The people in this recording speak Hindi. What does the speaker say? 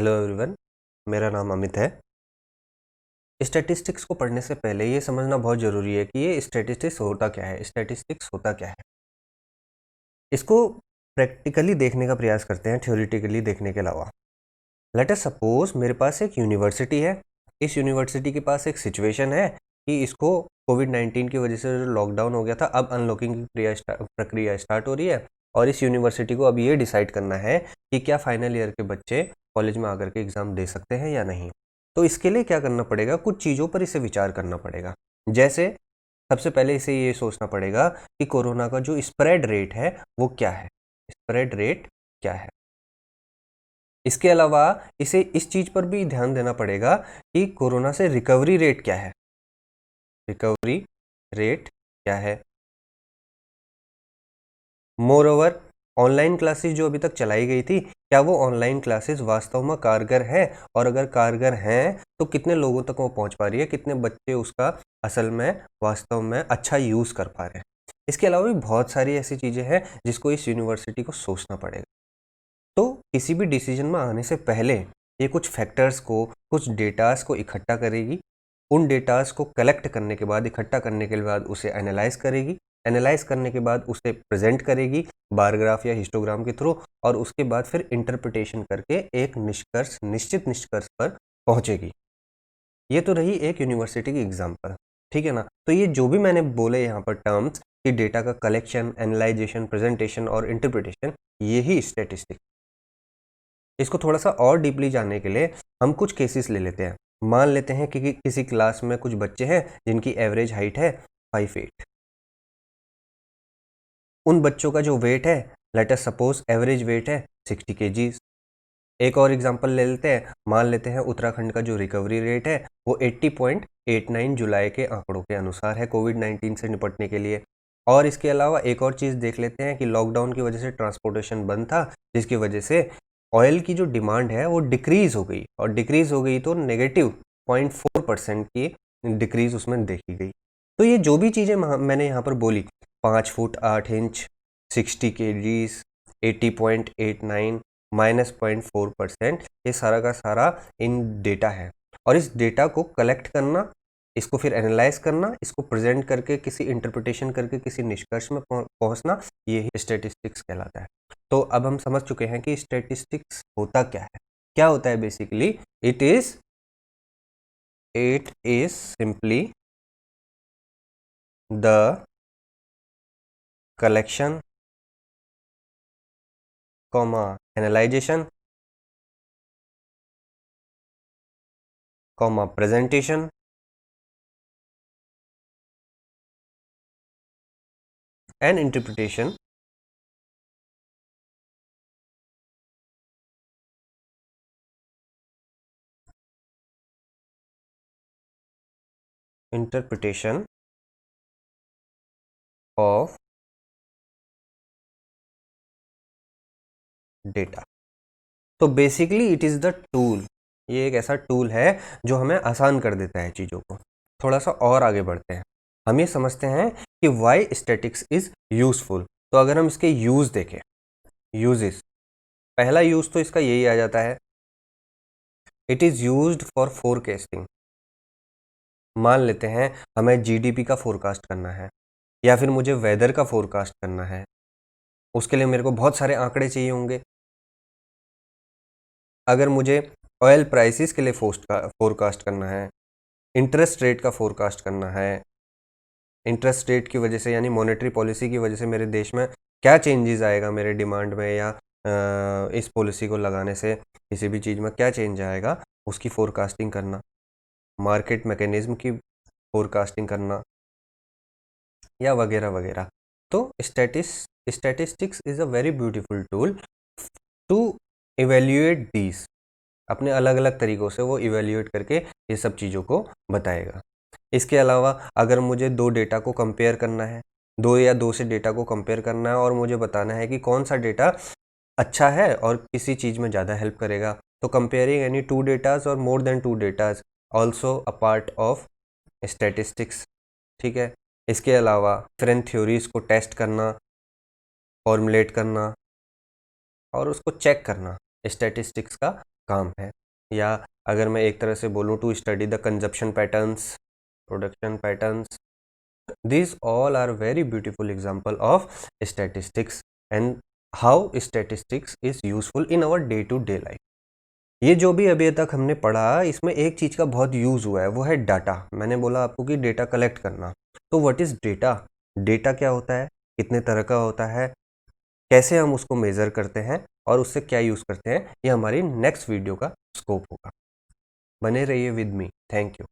हेलो एवरीवन, मेरा नाम अमित है। स्टैटिस्टिक्स को पढ़ने से पहले ये समझना बहुत ज़रूरी है कि ये स्टैटिस्टिक्स होता क्या है। स्टैटिस्टिक्स होता क्या है, इसको प्रैक्टिकली देखने का प्रयास करते हैं, थ्योरेटिकली देखने के अलावा। लेट अस सपोज मेरे पास एक यूनिवर्सिटी है। इस यूनिवर्सिटी के पास एक सिचुएशन है कि इसको कोविड-19 की वजह से जो लॉकडाउन हो गया था, अब अनलॉकिंग की प्रक्रिया स्टार्ट हो रही है और इस यूनिवर्सिटी को अब ये डिसाइड करना है कि क्या फाइनल ईयर के बच्चे कॉलेज में आकर के एग्ज़ाम दे सकते हैं या नहीं। तो इसके लिए क्या करना पड़ेगा, कुछ चीज़ों पर इसे विचार करना पड़ेगा। जैसे सबसे पहले इसे ये सोचना पड़ेगा कि कोरोना का जो स्प्रेड रेट है वो क्या है, स्प्रेड रेट क्या है। इसके अलावा इसे इस चीज़ पर भी ध्यान देना पड़ेगा कि कोरोना से रिकवरी रेट क्या है, रिकवरी रेट क्या है। मोर ओवर ऑनलाइन क्लासेस जो अभी तक चलाई गई थी, क्या वो ऑनलाइन क्लासेस वास्तव में कारगर है, और अगर कारगर हैं तो कितने लोगों तक वो पहुंच पा रही है, कितने बच्चे उसका असल में वास्तव में अच्छा यूज़ कर पा रहे हैं। इसके अलावा भी बहुत सारी ऐसी चीज़ें हैं जिसको इस यूनिवर्सिटी को सोचना पड़ेगा। तो किसी भी डिसीजन में आने से पहले ये कुछ फैक्टर्स को, कुछ डेटास को इकट्ठा करेगी। उन डेटास को कलेक्ट करने के बाद, इकट्ठा करने के बाद उसे एनालाइज करेगी। एनालाइज करने के बाद उसे प्रेजेंट करेगी बार ग्राफ या हिस्टोग्राम के थ्रू, और उसके बाद फिर इंटरप्रिटेशन करके एक निष्कर्ष, निश्चित निष्कर्ष पर पहुंचेगी। ये तो रही एक यूनिवर्सिटी की एग्जाम्पल, ठीक है ना। तो ये जो भी मैंने बोले यहाँ पर टर्म्स कि डेटा का कलेक्शन, एनालाइजेशन, प्रेजेंटेशन और इंटरप्रिटेशन, यही स्टैटिस्टिक्स। इसको थोड़ा सा और डीपली जानने के लिए हम कुछ केसेस ले लेते हैं। मान लेते हैं कि किसी क्लास में कुछ बच्चे हैं जिनकी एवरेज हाइट है 5'8". उन बच्चों का जो वेट है, let us suppose average weight है 60 kgs। एक और एग्जांपल ले लेते हैं, मान लेते हैं उत्तराखंड का जो रिकवरी रेट है वो 80.89 जुलाई के आंकड़ों के अनुसार है कोविड-19 से निपटने के लिए। और इसके अलावा एक और चीज़ देख लेते हैं कि लॉकडाउन की वजह से ट्रांसपोर्टेशन बंद था, जिसकी वजह से ऑयल की जो डिमांड है वो डिक्रीज़ हो गई, और डिक्रीज़ हो गई तो नेगेटिव 0.4% की डिक्रीज़ उसमें देखी गई। तो ये जो भी चीज़ें मैंने यहाँ पर बोली, 5 फुट 8 इंच, 60 kgs, 80.89, -0.4%, ये सारा का सारा इन डेटा है। और इस डेटा को कलेक्ट करना, इसको फिर एनालाइज करना, इसको प्रेजेंट करके किसी इंटरप्रिटेशन करके किसी निष्कर्ष में पहुंचना, ये ही स्टैटिस्टिक्स कहलाता है। तो अब हम समझ चुके हैं कि स्टैटिस्टिक्स होता क्या है। क्या होता है basically, it is simply the collection, analysation, presentation and interpretation of data। तो basically it is the tool, ये एक ऐसा टूल है जो हमें आसान कर देता है चीज़ों को। थोड़ा सा और आगे बढ़ते हैं, हम ये समझते हैं कि वाई स्टैटिक्स इज़ यूज़फुल। तो अगर हम इसके यूज़ देखें, यूजेस, पहला यूज़ तो इसका यही आ जाता है, it is used for forecasting. मान लेते हैं हमें जीडीपी का फोरकास्ट करना है, या फिर मुझे वेदर का फोरकास्ट करना है, उसके लिए मेरे को बहुत सारे आंकड़े चाहिए होंगे। अगर मुझे ऑयल प्राइसेस के लिए फोरकास्ट करना है, इंटरेस्ट रेट का फोरकास्ट करना है, इंटरेस्ट रेट की वजह से यानी मॉनेटरी पॉलिसी की वजह से मेरे देश में क्या चेंजेस आएगा मेरे डिमांड में, या इस पॉलिसी को लगाने से किसी भी चीज़ में क्या चेंज आएगा, उसकी फोरकास्टिंग करना, मार्केट मैकेनिज्म की फोरकास्टिंग करना, या वगैरह वगैरह। तो statistics is a very beautiful tool to evaluate these. अपने अलग अलग तरीक़ों से वो इवेल्यूएट करके ये सब चीज़ों को बताएगा। इसके अलावा अगर मुझे दो डेटा को कंपेयर करना है, दो या दो से डेटा को कंपेयर करना है, और मुझे बताना है कि कौन सा डेटा अच्छा है और किसी चीज़ में ज़्यादा हेल्प करेगा, तो कंपेयरिंग एनी टू डेटाज और more than two datas also a part of statistics, ठीक है। इसके अलावा डिफरेंट थ्योरीज को टेस्ट करना, फॉर्मुलेट करना और उसको चेक करना स्टैटिस्टिक्स का काम है। या अगर मैं एक तरह से बोलूँ, to study the consumption patterns, production patterns, these all are very beautiful example of statistics and how statistics is useful in our day to day life। ये जो भी अभी तक हमने पढ़ा, इसमें एक चीज़ का बहुत यूज़ हुआ है, वो है डाटा। मैंने बोला आपको कि डेटा कलेक्ट करना। तो व्हाट इज़ डेटा? डेटा क्या होता है, कितने तरह का होता है, कैसे हम उसको मेज़र करते हैं और उससे क्या यूज़ करते हैं, ये हमारी नेक्स्ट वीडियो का स्कोप होगा। बने रहिए विद मी। Thank you.